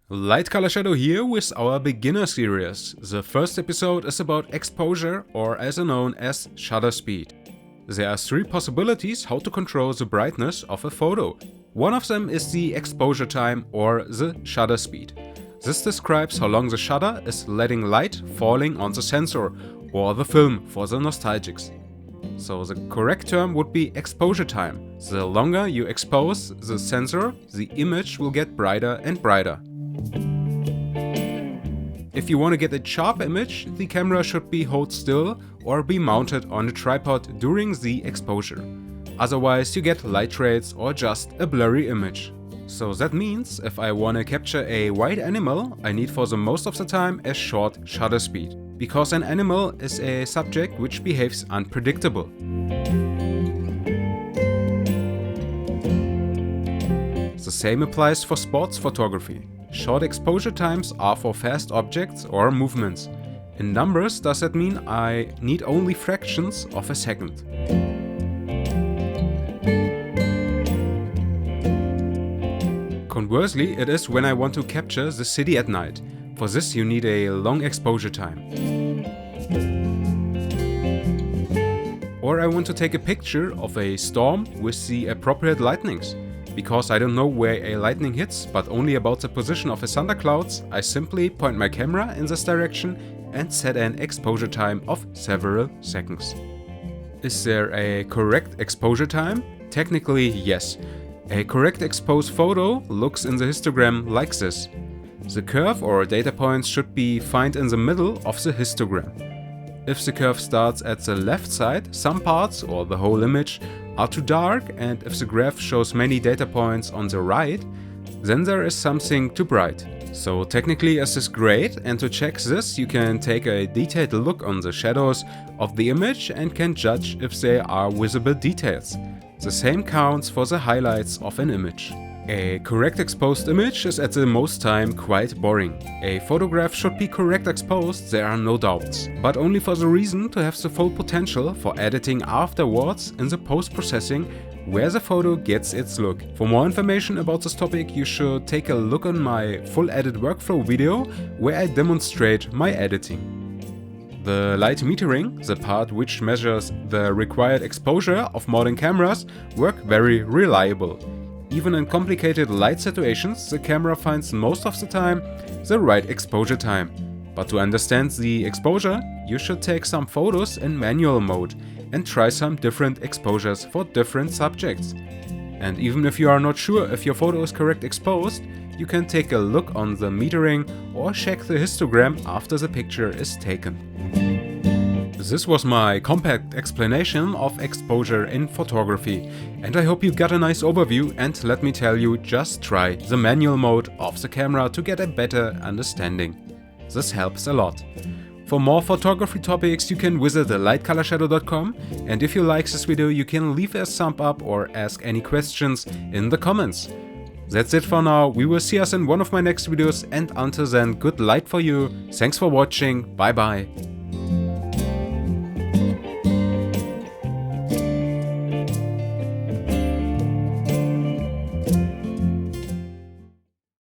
Lightcolorshadow here with our beginner series. The first episode is about exposure, or also known as shutter speed. There are three possibilities how to control the brightness of a photo. One of them is the exposure time or the shutter speed. This describes how long the shutter is letting light falling on the sensor or the film for the nostalgics. So the correct term would be exposure time. The longer you expose the sensor, the image will get brighter and brighter. If you want to get a sharp image, the camera should be held still or be mounted on a tripod during the exposure. Otherwise you get light rays or just a blurry image. So that means if I want to capture a white animal, I need for the most of the time a short shutter speed. Because an animal is a subject which behaves unpredictable. The same applies for sports photography. Short exposure times are for fast objects or movements. In numbers does that mean I need only fractions of a second. Conversely, it is when I want to capture the city at night. For this you need a long exposure time. Or I want to take a picture of a storm with the appropriate lightnings. Because I don't know where a lightning hits, but only about the position of a thunderclouds, I simply point my camera in this direction and set an exposure time of several seconds. Is there a correct exposure time? Technically, yes. A correct exposed photo looks in the histogram like this. The curve or data points should be found in the middle of the histogram. If the curve starts at the left side, some parts or the whole image are too dark, and if the graph shows many data points on the right, then there is something too bright. So technically this is great, and to check this you can take a detailed look on the shadows of the image and can judge if there are visible details. The same counts for the highlights of an image. A correct exposed image is at the most time quite boring. A photograph should be correct exposed, there are no doubts. But only for the reason to have the full potential for editing afterwards in the post-processing where the photo gets its look. For more information about this topic you should take a look on my full edit workflow video where I demonstrate my editing. The light metering, the part which measures the required exposure of modern cameras, work very reliable. Even in complicated light situations, the camera finds most of the time the right exposure time. But to understand the exposure, you should take some photos in manual mode and try some different exposures for different subjects. And even if you are not sure if your photo is correct exposed, you can take a look on the metering or check the histogram after the picture is taken. This was my compact explanation of exposure in photography, and I hope you got a nice overview, and let me tell you, just try the manual mode of the camera to get a better understanding. This helps a lot. For more photography topics you can visit Lightcolorshadow.com, and if you like this video you can leave a thumb up or ask any questions in the comments. That's it for now, we will see us in one of my next videos, and until then, good light for you, thanks for watching, bye bye.